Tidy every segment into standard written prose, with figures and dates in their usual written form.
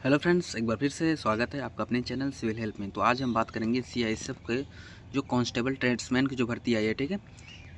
Hello friends, एक बार फिर से स्वागत है आपका अपने चैनल सिविल हेल्प में। तो आज हम बात करेंगे सीआईएसएफ के जो कांस्टेबल ट्रेड्समैन की जो भर्ती आई है, ठीक है।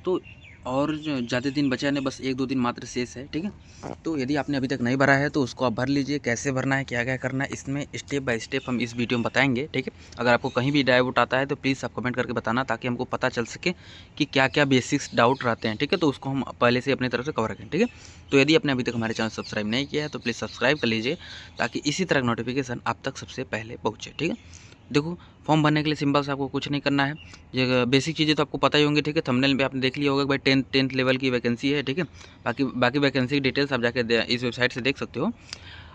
तो और जो ज़्यादा दिन बचा नहीं, बस 1-2 दिन मात्र शेष है, ठीक है। तो यदि आपने अभी तक नहीं भरा है तो उसको आप भर लीजिए। कैसे भरना है, क्या क्या करना है, इसमें स्टेप बाय स्टेप हम इस वीडियो में बताएंगे, ठीक है। अगर आपको कहीं भी डाउट आता है तो प्लीज़ आप कमेंट करके बताना, ताकि हमको पता चल सके कि क्या क्या बेसिक्स डाउट रहते हैं, ठीक है। तो उसको हम पहले से अपनी तरफ से कवर करें, ठीक है। तो यदि आपने अभी तक हमारे चैनल सब्सक्राइब नहीं किया है तो प्लीज़ सब्सक्राइब कर लीजिए, ताकि इसी तरह का नोटिफिकेशन आप तक सबसे पहले पहुँचे, ठीक है। देखो, फॉर्म भरने के लिए सिंपल से आपको कुछ नहीं करना है। ये बेसिक चीज़ें तो आपको पता ही होंगी, ठीक है। थंबनेल पे आपने देख लिया होगा कि भाई टेंथ लेवल की वैकेंसी है, ठीक है। बाकी वैकेंसी की डिटेल्स आप जाके इस वेबसाइट से देख सकते हो।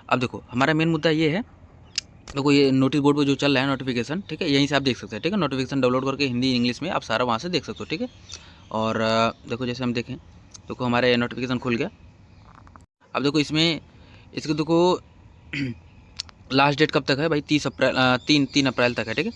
अब देखो, हमारा मेन मुद्दा ये है। देखो, ये नोटिस बोर्ड पर जो चल रहा है नोटिफिकेशन, ठीक है, यहीं से आप देख सकते हैं, ठीक है। नोटिफिकेशन डाउनलोड करके हिंदी इंग्लिश में आप सारा वहाँ से देख सकते हो, ठीक है। और देखो, जैसे हम देखें, देखो हमारे नोटिफिकेशन खुल गया। अब देखो इसमें, इसको देखो लास्ट डेट कब तक है भाई? 3 अप्रैल तक है, ठीक है।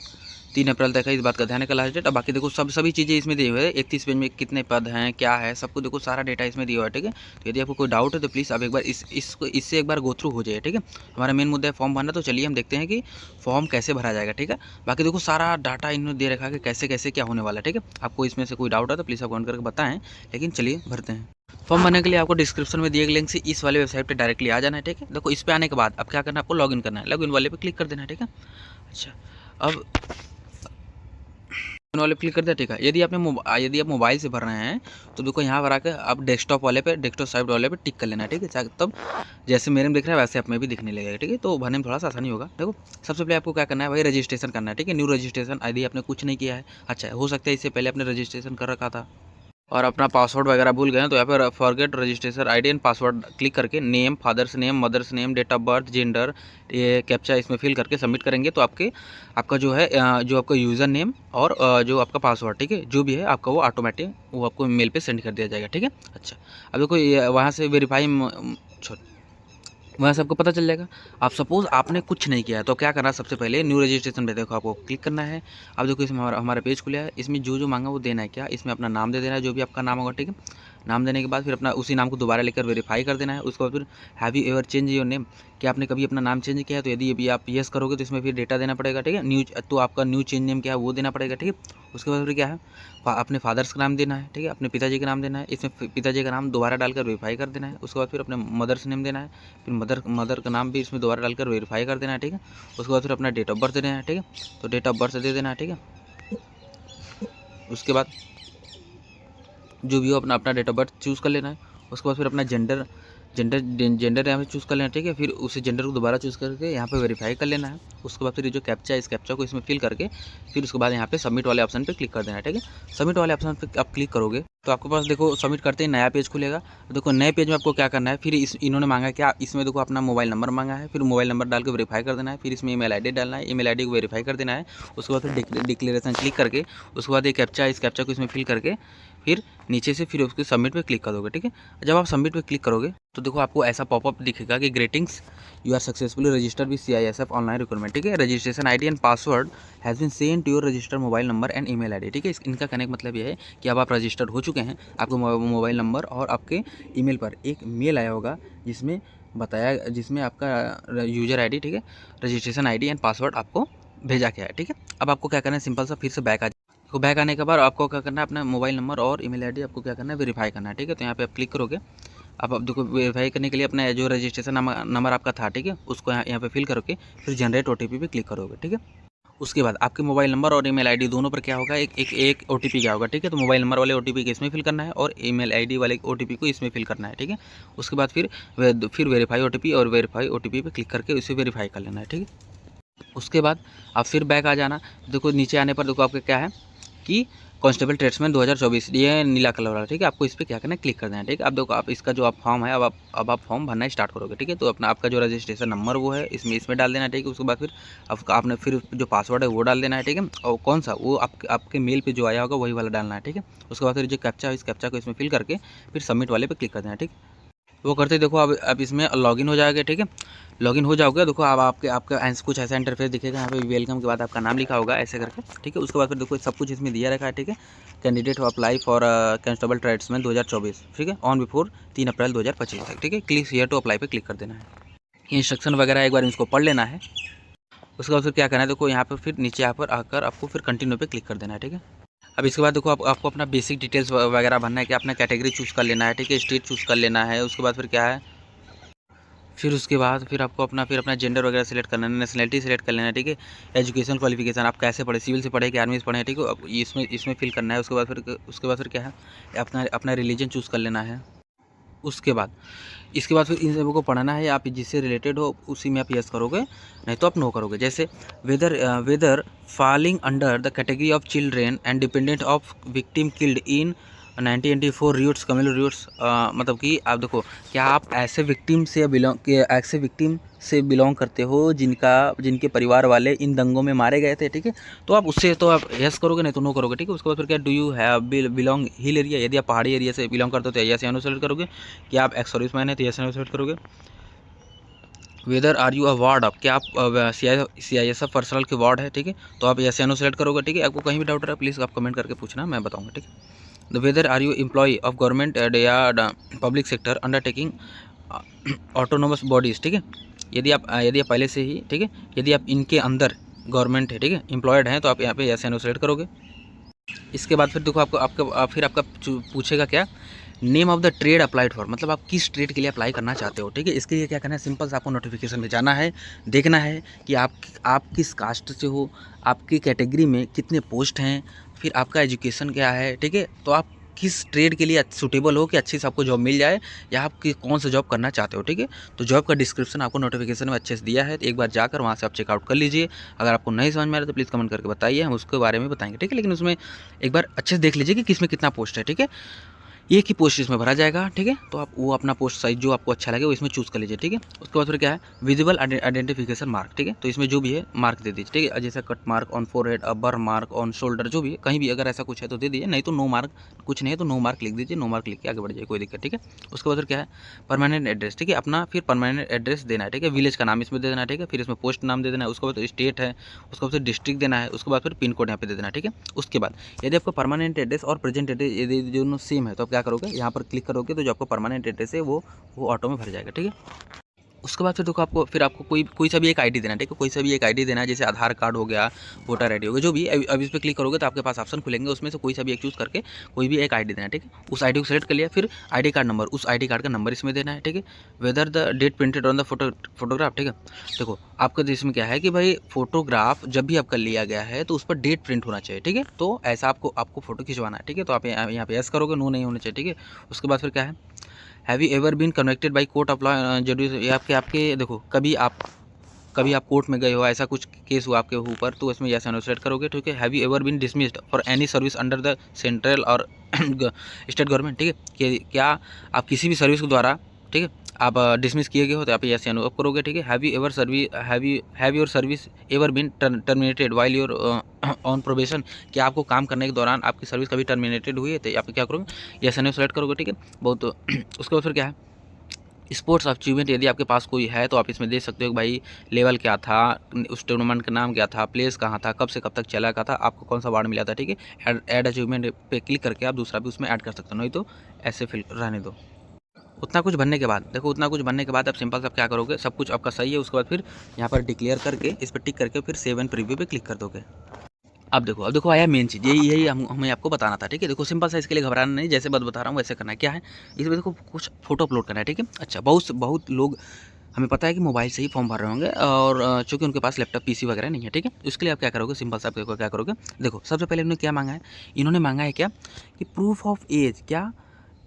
3 अप्रैल तक है, इस बात का ध्यान है का लास्ट डेट। अब बाकी देखो सभी चीज़ें इसमें दी हुई है। 31 पेज में कितने पद हैं, क्या है, सबको देखो, सारा डेटा इसमें दिया हुआ है, ठीक है। तो यदि आपको कोई डाउट है तो प्लीज़ आप एक बार इससे एक बार गो थ्रू हो जाए, ठीक है। हमारा मेन मुद्दा है फॉर्म भरना। तो चलिए हम देखते हैं कि फॉर्म कैसे भरा जाएगा, ठीक है। बाकी देखो सारा डाटा इन्होंने दे रखा है कि कैसे कैसे क्या होने वाला है, ठीक है। आपको इसमें से कोई डाउट है तो प्लीज़ आप कमेंट करके बताएं। लेकिन चलिए भरते हैं। फॉर्म भरने के लिए आपको डिस्क्रिप्शन में दिए गए लिंक से इस वाले वेबसाइट पे डायरेक्टली आ जाना है, ठीक है। देखो, इस पे आने के बाद अब क्या करना है, आपको लॉगिन करना है। लॉगिन वाले पे क्लिक कर देना है, ठीक है। अच्छा, अब वाले पे क्लिक कर दिया, ठीक है। यदि आप मोबाइल से भर रहे हैं तो देखो यहाँ पर आकर आप डेस्कटॉप साइड वाले पे टिक कर लेना है, ठीक है। तब जैसे मेरे में दिख रहा है वैसे आप में भी दिखने लगेगा, ठीक है। तो भरने में थोड़ा सा आसानी होगा। देखो, सबसे पहले आपको क्या करना है भाई, रजिस्ट्रेशन करना है, ठीक है। न्यू रजिस्ट्रेशन यदि आपने कुछ नहीं किया है, अच्छा हो सकता है इससे पहले आपने रजिस्ट्रेशन कर रखा था और अपना पासवर्ड वगैरह भूल गए हैं, तो यहाँ पर forget registration ID and password click करके name, father's name, mother's name, date of birth, gender, ये कैप्चा इसमें फिल करके सबमिट करेंगे तो आपका जो है जो आपका यूज़र नेम और जो आपका पासवर्ड, ठीक है, जो भी है आपका, वो ऑटोमेटिक वो आपको मेल पे सेंड कर दिया जाएगा, ठीक है। अच्छा, अब देखो ये वहाँ से वेरीफाई वहाँ से आपको पता चल जाएगा। आप सपोज़ आपने कुछ नहीं किया है तो क्या करना है, सबसे पहले न्यू रजिस्ट्रेशन पे देखो आपको क्लिक करना है। अब देखो इसमें हमारा पेज खुला है। इसमें जो मांगा वो देना है, क्या इसमें अपना नाम दे देना है, जो भी आपका नाम होगा, ठीक है। नाम देने के बाद फिर अपना उसी नाम को दोबारा लेकर वेरीफाई कर देना है। उसके बाद फिर have you ever change your name, क्या आपने कभी अपना नाम चेंज किया है? तो यदि अभी आप येस करोगे तो इसमें फिर डेटा देना पड़ेगा, ठीक है। तो आपका न्यू चेंज नेम क्या है वो देना पड़ेगा, ठीक है। उसके बाद फिर क्या है, अपने फादर्स का नाम देना है, ठीक है। अपने पिताजी का नाम देना है। इसमें पिताजी का नाम दोबारा डालकर वेरीफाई कर देना है। उसके बाद फिर अपने मदर्स नेम देना है। फिर मदर का नाम भी इसमें दोबारा डालकर वेरीफाई कर देना है, ठीक है। उसके बाद फिर अपना डेट ऑफ बर्थ देना है, ठीक है। तो डेट ऑफ बर्थ दे देना है, ठीक है। उसके बाद जो भी हो अपना अपना डेट ऑफ बर्थ चूज़ कर लेना है। उसके बाद फिर अपना जेंडर जेंडर जेंडर यहाँ पे चूज़ कर लेना है, ठीक है। फिर उसी जेंडर को दोबारा चूज़ करके यहाँ पे वेरीफाई कर लेना है। उसके बाद फिर जो कैप्चा है, इस कैप्चा को इसमें फिल करके फिर उसके बाद यहाँ पे सबमिट वाले ऑप्शन पे क्लिक कर देना है, ठीक है। सबमिट वाले ऑप्शन पे आप क्लिक करोगे तो आपके पास देखो सबमिट करते ही नया पेज खुलेगा। देखो नए पेज में आपको क्या करना है, फिर इन्होंने मांगा क्या, इसमें देखो अपना मोबाइल नंबर मांगा है। फिर मोबाइल नंबर डाल के वेरीफाई कर देना है। फिर इसमें ईमेल आईडी डालना है, ईमेल आईडी को वेरीफाई कर देना है। उसके बाद फिर डिक्लेरेशन क्लिक करके उसके बाद इस कैप्चा को इसमें फिल करके फिर नीचे से फिर उसके सबमिट पे क्लिक कर दोगे, ठीक है। जब आप सबमिट पे क्लिक करोगे तो देखो आपको ऐसा पॉपअप दिखेगा कि greetings, you are successfully registered with CISF online recruitment, ठीक है। Registration ID and password has been send to your registered mobile number and email ID, ठीक है। इनका कहने का मतलब ये है कि अब आप रजिस्टर्ड हो चुके हैं। आपको मोबाइल नंबर और आपके ईमेल पर एक मेल आया होगा जिसमें आपका यूजर आईडी, ठीक है, रजिस्ट्रेशन आईडी एंड पासवर्ड आपको भेजा गया है, ठीक है। अब आपको क्या करना है, सिंपल सा फिर से बैक आने के बाद आपको क्या करना है, अपना मोबाइल नंबर और ईमेल आईडी आपको क्या करना है, वेरीफाई करना है, ठीक है। तो यहाँ पे आप क्लिक करोगे। अब देखो वेरीफाई करने के लिए अपना जो रजिस्ट्रेशन नंबर आपका था, ठीक है, उसको यहाँ पे फिल करोगे। फिर जनरेट ओटीपी पे क्लिक करोगे, ठीक है। उसके बाद आपके मोबाइल नंबर और ईमेल आईडी दोनों पर क्या होगा, एक ओटीपी क्या होगा, ठीक है। तो मोबाइल नंबर वाले ओटीपी को इसमें फिल करना है और ईमेल आईडी वाले ओटीपी को इसमें फिल करना है, ठीक है। उसके बाद फिर वेरीफाई ओटीपी और वेरीफाई ओटीपी पे क्लिक करके उसे वेरीफाई कर लेना है, ठीक है। उसके बाद आप फिर बैक आ जाना। देखो नीचे आने पर देखो आपका क्या है कि कांस्टेबल ट्रेड्समैन 2024, ये नीला कलर वाला, ठीक है। आपको इस पर क्या करना है, क्लिक कर देना है, ठीक है। अब देखो आप इसका जो आप फॉर्म है, अब आप फॉर्म भरना स्टार्ट करोगे, ठीक है। तो आपका जो रजिस्ट्रेशन नंबर वो है इसमें डाल देना है, ठीक है। उसके बाद फिर आपने फिर जो पासवर्ड है वो डाल देना है, ठीक है। और कौन सा वो आपके मेल पे जो आया होगा वही वाला डालना है, ठीक है। उसके बाद फिर जो कैप्चा है, इस कैप्चा को इसमें फिल करके फिर सबमिट वाले पे क्लिक कर देना है, ठीक। वो करते देखो अब इसमें लॉगिन हो जाएगा, ठीक है। लॉगिन हो जाओगे, देखो अब आपका कुछ ऐसा इंटरफेस दिखेगा। यहाँ पे वेलकम के बाद आपका नाम लिखा होगा ऐसे करके, ठीक है। उसके बाद फिर देखो सब कुछ इसमें दिया रखा है, ठीक है। Candidate apply for constable tradesman 2024, ठीक है, ऑन बिफोर 3 अप्रैल 2025 तक, ठीक है। क्लिक हियर टू अप्लाई पे क्लिक कर देना है। इंस्ट्रक्शन वगैरह एक बार इसको पढ़ लेना है। उसके बाद फिर क्या करना है, देखो यहाँ पर फिर नीचे यहाँ पर आकर आपको फिर कंटिन्यू पे क्लिक कर देना है, ठीक है। अब इसके बाद देखो आपको अपना बेसिक डिटेल्स वगैरह भरना है कि अपना कैटेगरी चूज़ कर लेना है, ठीक है, स्टेट चूज़ कर लेना है। उसके बाद फिर क्या है, फिर उसके बाद फिर आपको अपना जेंडर वगैरह सेलेक्ट करना है, नेशनलिटी सेलेक्ट कर लेना है, ठीक है। एजुकेशन क्वालिफिकेशन आप कैसे पढ़े, सिविल से पढ़े कि आर्मी से पढ़े, ठीक है, अब इसमें फिल करना है। उसके बाद फिर क्या है, अपना रिलीजन चूज़ कर लेना है। इसके बाद फिर इन सबों को पढ़ना है, आप जिससे रिलेटेड हो उसी में आप यस करोगे, नहीं तो आप नो करोगे। जैसे whether falling under the category of children and dependent of victim killed in 1984 riots communal riots, मतलब कि आप देखो क्या आप ऐसे विक्टिम से बिलोंग करते हो जिनके परिवार वाले इन दंगों में मारे गए थे, ठीक है। तो आप उससे तो आप यस करोगे, नहीं तो नो करोगे, ठीक है। उसके बाद फिर क्या, do you have belong hill area, यदि आप पहाड़ी एरिया से बिलोंग करते हो तो यस या नो सेलेक्ट करोगे। क्या आप एक्स सर्विस मैन है तो यस या नो सेलेक्ट करोगे। Whether are you a ward of, क्या आप CISF पर्सनल के वार्ड है, ठीक है, तो आप यस या नो सेलेक्ट करोगे, ठीक है। आपको कहीं भी डाउट रहा प्लीज़ आप कमेंट करके पूछना, मैं बताऊँगा, ठीक है। The whether are you employ of government या public sector undertaking autonomous bodies, ठीक है। यदि आप पहले से ही, ठीक है, यदि आप इनके अंदर गवर्नमेंट है, ठीक है, एम्प्लॉयड हैं, तो आप यहाँ पे यस या नो सेलेक्ट करोगे। इसके बाद फिर देखो आपका पूछेगा क्या, name of the trade applied for, मतलब आप किस ट्रेड के लिए अप्लाई करना चाहते हो, ठीक है। इसके लिए क्या करना है, सिंपल से आपको नोटिफिकेशन में जाना है, देखना है कि आप किस कास्ट से हो, आपकी कैटेगरी में कितने पोस्ट हैं, फिर आपका एजुकेशन क्या है, ठीक है। तो आप किस ट्रेड के लिए सूटेबल हो कि अच्छी से आपको जॉब मिल जाए, या आप कौन सा जॉब करना चाहते हो, ठीक है। तो जॉब का डिस्क्रिप्शन आपको नोटिफिकेशन में अच्छे से दिया है, तो एक बार जाकर वहाँ से आप चेकआउट कर लीजिए। अगर आपको नहीं समझ में आ रहा तो प्लीज़ कमेंट करके बताइए, हम उसके बारे में बताएंगे, ठीक है। लेकिन उसमें एक बार अच्छे से देख लीजिए कि किसमें कितना पोस्ट है, ठीक है। एक ही पोस्ट इसमें भरा जाएगा, ठीक है। तो आप वो अपना पोस्ट साइज जो आपको अच्छा लगे वो इसमें चूज़ कर लीजिए, ठीक है। उसके बाद फिर क्या है, विजिबल आइडेंटिफिकेशन मार्क, ठीक है। तो इसमें जो भी है मार्क दे दीजिए, ठीक है। जैसे cut mark on forehead, burn mark on shoulder, जो भी है कहीं भी अगर ऐसा कुछ है तो दे दीजिए, नहीं तो नो मार्क, कुछ नहीं है तो नो मार्क लिख दीजिए, नो मार्क लिख के आगे बढ़ जाइए, कोई दिक्कत, ठीक है। उसके बाद फिर क्या है, परमानेंट एड्रेस, ठीक है, अपना फिर परमानेंट एड्रेस देना है, ठीक है। विलेज का नाम इसमें दे देना है, ठीक है। फिर इसमें पोस्ट नाम दे देना है, उसके बाद स्टेट है, उसके बाद फिर डिस्ट्रिक्ट देना है, उसके बाद फिर पिन कोड यहाँ पे दे देना है, ठीक है। उसके बाद यदि आपका परमानेंट एड्रेस और प्रेजेंट एड्रेस यदि दोनों सेम है तो आप क्या करोगे, यहाँ पर क्लिक करोगे तो जो आपका परमानेंट एड्रेस है वो ऑटो में भर जाएगा, ठीक है। उसके बाद फिर देखो आपको कोई सा भी एक आईडी देना है, ठीक है। कोई सा भी एक आईडी देना है, जैसे आधार कार्ड हो गया, वोटर आईडी हो गया, जो भी। अब इस पर क्लिक करोगे तो आपके पास ऑप्शन खुलेंगे, उसमें से कोई सा भी एक चूज़ करके कोई भी एक आईडी देना है, ठीक है। उस आईडी को सेलेक्ट कर लिया, फिर आईडी कार्ड नंबर, उस आईडी कार्ड का नंबर इसमें देना है, ठीक है। Whether the date printed on the photograph, ठीक है। देखो आपका इसमें क्या है कि भाई फोटोग्राफ जब भी आपका लिया गया है तो उस पर डेट प्रिंट होना चाहिए, ठीक है। तो ऐसा आपको फोटो खिंचवाना है, ठीक है। तो आप यहाँ पे यस करोगे, नो नहीं होना चाहिए, ठीक है। उसके बाद फिर क्या है, have you ever been convicted by court of law जुडिस, आपके देखो कभी आप कोर्ट में गए हो, ऐसा कुछ केस हुआ आपके ऊपर, तो इसमें यस सेलेक्ट करोगे, ठीक है। Have you ever been dismissed for any service under the central और स्टेट गवर्नमेंट, ठीक है। कि क्या आप किसी भी सर्विस के द्वारा, ठीक है, आप डिसमिस किए गए हो तो आप यस या नो करोगे, ठीक है। Have your service ever been terminated while your on probation, क्या आपको काम करने के दौरान आपकी सर्विस कभी टर्मिनेटेड हुई है, तो आप क्या करोगे, यस या नो सेलेक्ट करोगे, ठीक है। बहुत उसके बाद फिर क्या है, स्पोर्ट्स अचीवमेंट यदि आपके पास कोई है तो आप इसमें देख सकते हो कि भाई लेवल क्या था, उस टूर्नामेंट का नाम क्या था, प्लेस कहाँ था, कब से कब तक चला का था, आपको कौन सा अवार्ड मिला था, ठीक है। ऐड अचीवमेंट पे क्लिक करके आप दूसरा भी उसमें ऐड कर सकते हो, नहीं तो ऐसे फिल रहने दो। उतना कुछ भरने के बाद देखो, उतना कुछ भरने के बाद आप सिंपल से आप क्या करोगे, सब कुछ आपका सही है, उसके बाद फिर यहाँ पर डिक्लेयर करके इस पर टिक करके फिर सेव एंड प्रीव्यू पे क्लिक कर दोगे। अब देखो आया मेन चीज़, यही हमें आपको बताना था, ठीक है। देखो सिंपल सा, इसके लिए घबराना नहीं, जैसे बता रहा हूँ वैसे करना है। क्या है, इसमें देखो कुछ फोटो अपलोड करना है, ठीक है। अच्छा, बहुत लोग हमें पता है कि मोबाइल से ही फॉर्म भर रहे होंगे, और चूँकि उनके पास लैपटॉप PC वगैरह नहीं है, ठीक है। इसके लिए आप क्या करोगे, सिंपल सा आप क्या करोगे, देखो सबसे पहले इन्होंने क्या मांगा है, इन्होंने मांगा है क्या कि प्रूफ ऑफ एज, क्या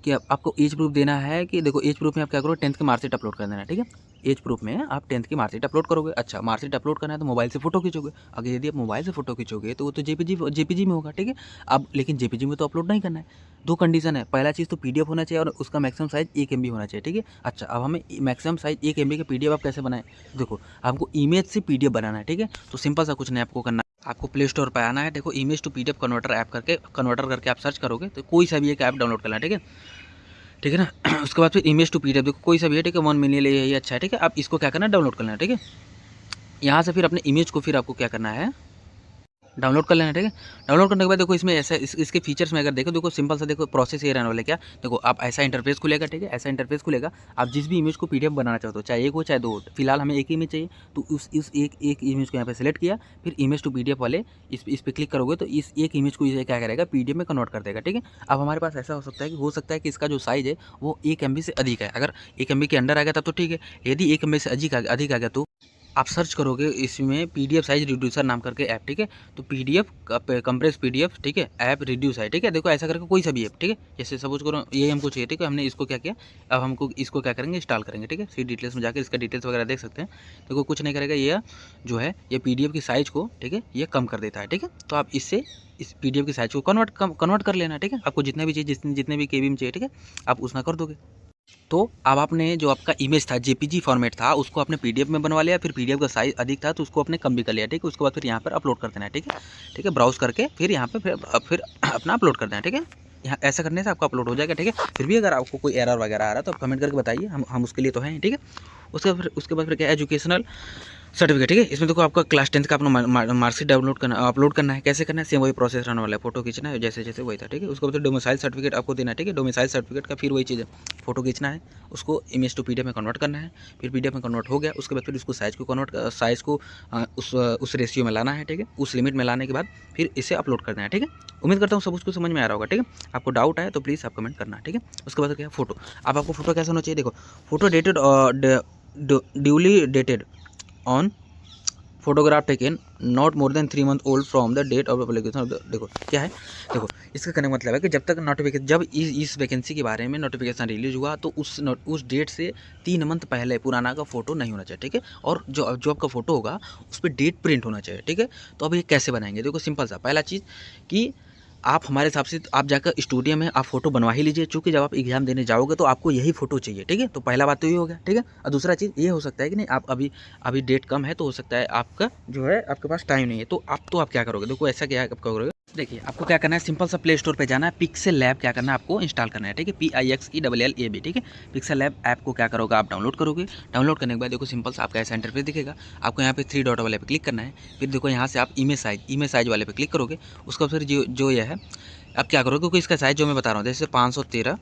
कि आपको एज प्रूफ देना है। कि देखो एज प्रूफ में आप क्या करोगे, 10th की मार्कशीट अपलोड कर देना है, ठीक है। एज प्रूफ में आप 10th की मार्कशीट अपलोड करोगे। अच्छा, मार्कशीट अपलोड करना है तो मोबाइल से फोटो खींचोगे। अगर यदि आप मोबाइल से फोटो खींचोगे तो वो तो जेपीजी में होगा, ठीक है। अब लेकिन जेपीजी में तो अपलोड नहीं करना है, दो कंडीशन है। पहला चीज़ तो PDF होना चाहिए और उसका मैक्सिमम साइज 1 MB होना चाहिए, ठीक है। अच्छा, अब हमें मैक्सिमम साइज 1 MB का PDF आप कैसे बनाएं, देखो आपको इमेज से PDF बनाना है, ठीक है। तो सिंपल सा कुछ नहीं आपको करना, आपको प्ले स्टोर पर आना है। देखो image to PDF converter app converter करके आप सर्च करोगे तो कोई सा भी एक ऐप डाउनलोड करना है, ठीक है, ठीक है ना। उसके बाद फिर इमेज टू PDF, देखो कोई सा भी है, ठीक है, 1 मिलियन ये अच्छा है, ठीक है। आप इसको क्या करना है, डाउनलोड करना है, ठीक है। यहाँ से फिर अपने इमेज को फिर आपको क्या करना है, डाउनलोड कर लेना, ठीक है। डाउनलोड करने के बाद देखो इसमें ऐसा इसके फीचर्स में अगर देखो सिंपल सा देखो प्रोसेस ये रहने वाला है क्या, देखो आप ऐसा इंटरफेस खुलेगा, ठीक है, ऐसा इंटरफेस खुलेगा। आप जिस भी इमेज को पीडीएफ बनाना चाहते हो, चाहे एक हो चाहे दो हो, फिलहाल हमें एक इमेज चाहिए, तो उस एक इमेज को यहाँ पे सेलेक्ट किया, फिर इमेज टू पीडीएफ वाले इस पर क्लिक करोगे तो इस एक इमेज को ये क्या करेगा, पीडीएफ में कन्वर्ट कर देगा, ठीक है। अब हमारे पास ऐसा हो सकता है कि इसका जो साइज़ है वो 1 MB से अधिक है। अगर 1 MB के अंडर आ गया तब तो ठीक है, यदि 1 MB से अधिक आ गया तो आप सर्च करोगे इसमें पीडीएफ साइज रिड्यूसर नाम करके ऐप, ठीक है। तो पीडीएफ कंप्रेस पीडीएफ, ठीक है, ऐप रिड्यूस है, ठीक है। देखो ऐसा करके कोई सा भी ऐप, ठीक है, जैसे सपोज करो ये हमको चाहिए, ठीक है, हमने इसको क्या किया, अब हमको इसको क्या करेंगे, इंस्टॉल करेंगे, ठीक है। सी डिटेल्स में जाकर इसका डिटेल्स वगैरह देख सकते हैं। देखो कुछ नहीं करेगा, ये जो है ये पीडीएफ की साइज़ को, ठीक है, ये कम कर देता है, ठीक है। तो आप इससे इस पीडीएफ की साइज़ को कन्वर्ट कर लेना, ठीक है। आपको जितना भी चाहिए, जितने भी केबी में चाहिए, ठीक है, आप उतना कर दोगे। तो अब आपने जो आपका इमेज था, जेपीजी फॉर्मेट था, उसको आपने पीडीएफ में बनवा लिया, फिर पीडीएफ का साइज़ अधिक था तो उसको आपने कम भी कर लिया, ठीक है। उसके बाद फिर यहाँ पर अपलोड कर देना है, ठीक है, ठीक है। ब्राउज़ करके फिर यहाँ पे फिर अपना अपलोड कर देना, ठीक है। यहाँ ऐसा करने से आपका अपलोड हो जाएगा, ठीक है। फिर भी अगर आपको कोई एरर वगैरह आ रहा है तो आप कमेंट करके बताइए, हम उसके लिए तो हैं, ठीक है। उसके बाद फिर क्या, एजुकेशनल सर्टिफिकेट, ठीक है। इसमें देखो आपका क्लास 10 का अपना मार्कशीट अपलोड करना है। कैसे करना है, सेम वही प्रोसेस रहने वाला है, फोटो खींचना है जैसे वही था, ठीक है। उसके बाद डोमिसाइल सर्टिफिकेट आपको देना है, ठीक है। डोमिसाइल सर्टिफिकेट का फिर वही चीज़ है, फोटो खींचना है, उसको इमेज टू पीडीएफ में कन्वर्ट करना है। फिर पीडीएफ में कन्वर्ट हो गया, उसके बाद फिर उसको साइज़ को उस रेशियो में लाना है, ठीक है। उस लिमिट में लाने के बाद फिर इसे अपलोड करना है, ठीक है। उम्मीद करता हूँ सब उसको समझ में आ रहा होगा, ठीक है। आपको डाउट आए तो प्लीज़ आप कमेंट करना, ठीक है। उसके बाद क्या, फोटो। अब आपको फोटो कैसा होना चाहिए, देखो photo dated duly dated on photograph taken not more than 3 month old from the date of application of the, देखो क्या है, देखो इसका कहने का मतलब है कि जब तक नोटिफिकेशन, जब इस वैकेंसी के बारे में नोटिफिकेशन रिलीज हुआ तो उस डेट से 3 मंथ पहले पुराना का फोटो नहीं होना चाहिए, ठीक है। और जो आपका फोटो होगा उस पर डेट प्रिंट होना चाहिए, ठीक है। तो अब ये कैसे बनाएंगे, देखो सिंपल सा, पहला चीज़ कि आप हमारे हिसाब से आप जाकर स्टूडियो में आप फोटो बनवा ही लीजिए, चूँकि जब आप एग्जाम देने जाओगे तो आपको यही फोटो चाहिए, ठीक है। तो पहला बात तो ये हो गया, ठीक है। और दूसरा चीज़ ये हो सकता है कि नहीं, आप अभी डेट कम है तो हो सकता है आपका जो है आपके पास टाइम नहीं है, तो आप क्या करोगे, देखो ऐसा क्या है, आप करोगे, देखिए आपको क्या करना है, सिंपल सा प्ले स्टोर पे जाना है, पिक्सेल लैब क्या करना है आपको इंस्टॉल करना है, ठीक है। PIXELLAB, ठीक है। पिक्सेल लैब ऐप को क्या करोगे, आप डाउनलोड करोगे। डाउनलोड करने के बाद देखो सिंपल सा आपका ऐसा इंटरफेस दिखेगा। आपको यहाँ पे 3 डॉट वाले पे क्लिक करना है। फिर देखो यहाँ से आप इमेज साइज वाले पे क्लिक करोगे। उसका फिर जो ये है अब क्या करोगे, क्योंकि इसका साइज जो मैं बता रहा हूँ जैसे 513,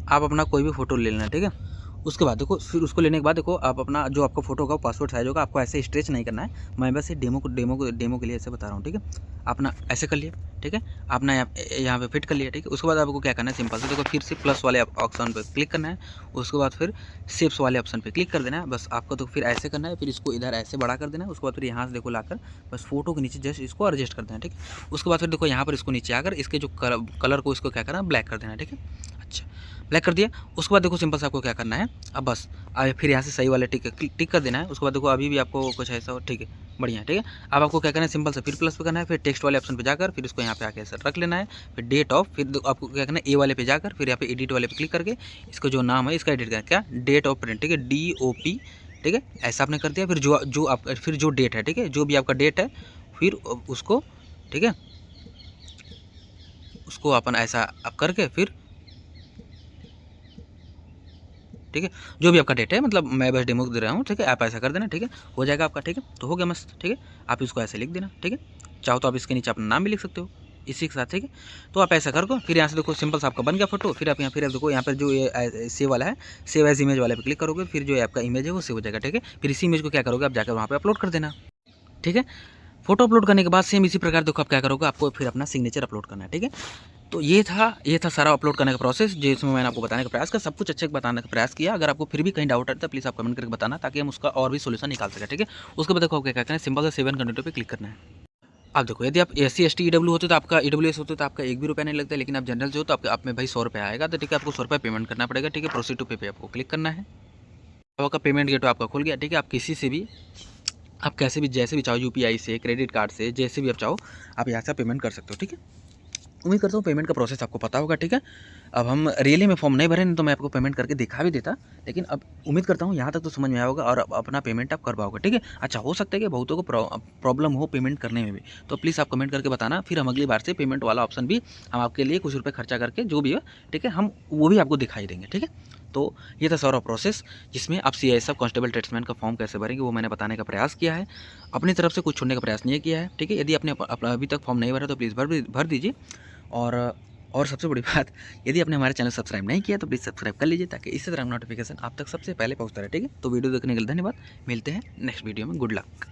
आप अपना कोई भी फोटो ले लेना, ठीक है। उसके बाद देखो फिर उसको लेने के बाद देखो आप अपना जो आपका फोटो होगा पासपोर्ट साइज होगा, आपको ऐसे स्ट्रेच नहीं करना है, मैं बस ये डेमो के लिए ऐसे बता रहा हूँ, ठीक है। अपना ऐसे कर लिया, ठीक है। अपना यहाँ पे फिट कर लिया, ठीक है। उसके बाद आपको क्या करना है, सिंपल से देखो फिर से प्लस वाले ऑप्शन पे क्लिक करना है। उसके बाद फिर शेप्स वाले ऑप्शन पे क्लिक कर देना है, बस आपको तो फिर ऐसे करना है, फिर इसको इधर ऐसे बड़ा कर देना है। उसके बाद फिर यहाँ से देखो लाकर बस फोटो के नीचे जस्ट इसको एडजस्ट कर देना, ठीक है। उसके बाद फिर देखो यहाँ पर इसको नीचे आकर इसके जो कलर को इसको क्या करना है, ब्लैक कर देना, ठीक है। अच्छा ब्लैक कर दिया। उसके बाद देखो सिंपल से आपको क्या करना है, अब बस फिर यहाँ से सही वाले टिक कर देना है। उसके बाद देखो अभी भी आपको कुछ ऐसा हो, ठीक है, बढ़िया, ठीक है। अब आपको क्या करना है, सिंपल से फिर प्लस पे करना है, फिर टेक्स्ट वाले ऑप्शन पे जाकर फिर इसको यहाँ पे आके ऐसा रख लेना है। फिर डेट ऑफ, फिर आपको क्या करना है, ए वाले पे जाकर फिर यहाँ पे एडिट वाले पे क्लिक करके इसका जो नाम है इसका एडिट करना, क्या डेट ऑफ प्रिंट, ठीक है, DOP, ठीक है। ऐसा आपने कर दिया। फिर फिर जो डेट है, ठीक है, जो भी आपका डेट है फिर उसको, ठीक है, उसको अपन ऐसा आप करके फिर, ठीक है, जो भी आपका डेट है, मतलब मैं बस डेमो दे रहा हूँ, ठीक है। आप ऐसा कर देना, ठीक है, हो जाएगा आपका, ठीक है। तो हो गया मस्त, ठीक है। आप इसको ऐसे लिख देना, ठीक है। चाहो तो आप इसके नीचे अपना नाम भी लिख सकते हो इसी के साथ, ठीक है। तो आप ऐसा कर दो। फिर यहाँ से देखो सिंपल सा आपका बन गया फोटो। फिर आप देखो यहाँ पर जो ये सेव वाला है, सेव एज इमेज वाले पे क्लिक करोगे, फिर जो आपका इमेज है वो सेव हो जाएगा, ठीक है। फिर इसी इमेज को क्या करोगे, आप जाकर वहाँ पर अपलोड कर देना, ठीक है। फोटो अपलोड करने के बाद सेम इसी प्रकार देखो आप क्या करोगे, आपको फिर अपना सिग्नेचर अपलोड करना है, ठीक है। तो ये था सारा अपलोड करने का प्रोसेस, जिसमें मैंने आपको बताने का प्रयास किया, सब कुछ अच्छे से बताने का प्रयास किया। अगर आपको फिर भी कहीं डाउट आता है तो प्लीज़ आप कमेंट करके बताना, ताकि हम उसका और भी सोल्यूशन निकाल सकें, ठीक है। उसके बाद देखो क्या कहते हैं, सिंपल से सेव एंड कंटिन्यू पे क्लिक करना है। अब देखो यदि आप SC ST EW होते तो आपका EWS होते तो आपका 1 भी रुपया नहीं लगता, लेकिन आप जनरल जो हो तो आप में भाई 100 रुपया आएगा, तो ठीक है, आपको 100 रुपया पेमेंट करना पड़ेगा, ठीक है। प्रोसीड टू पे आपको क्लिक करना है। अब आपका पेमेंट गेटवे आपका खुल गया, ठीक है। आप किसी से भी, आप कैसे भी जैसे भी चाहो, UPI से, क्रेडिट कार्ड से, जैसे भी आप चाहो आप यहाँ से पेमेंट कर सकते हो, ठीक है। उम्मीद करता हूँ पेमेंट का प्रोसेस आपको पता होगा, ठीक है। अब हम रियली में फॉर्म नहीं भरे नहीं तो मैं आपको पेमेंट करके दिखा भी देता, लेकिन अब उम्मीद करता हूँ यहाँ तक तो समझ में आया होगा और अब अपना पेमेंट आप कर पाओगे, ठीक है। अच्छा, हो सकता है कि बहुतों को प्रॉब्लम हो पेमेंट करने में भी, तो प्लीज़ आप कमेंट करके बताना, फिर हम अगली बार से पेमेंट वाला ऑप्शन भी हम आपके लिए कुछ रुपये खर्चा करके जो भी है, ठीक है, हम वो भी आपको दिखाई देंगे, ठीक है। तो ये था सारा प्रोसेस जिसमें आप CISF कांस्टेबल ट्रेड्समैन का फॉर्म कैसे भरेंगे वो मैंने बताने का प्रयास किया है, अपनी तरफ से कुछ छोड़ने का प्रयास नहीं किया है, ठीक है। यदि आपने अभी तक फॉर्म नहीं भरा तो प्लीज़ भर दीजिए। और सबसे बड़ी बात, यदि आपने हमारे चैनल सब्सक्राइब नहीं किया तो प्लीज़ सब्सक्राइब कर लीजिए ताकि इसी तरह नोटिफिकेशन आप तक सबसे पहले पहुंचता रहे, ठीक है। तो वीडियो देखने के लिए धन्यवाद, मिलते हैं नेक्स्ट वीडियो में, गुड लक।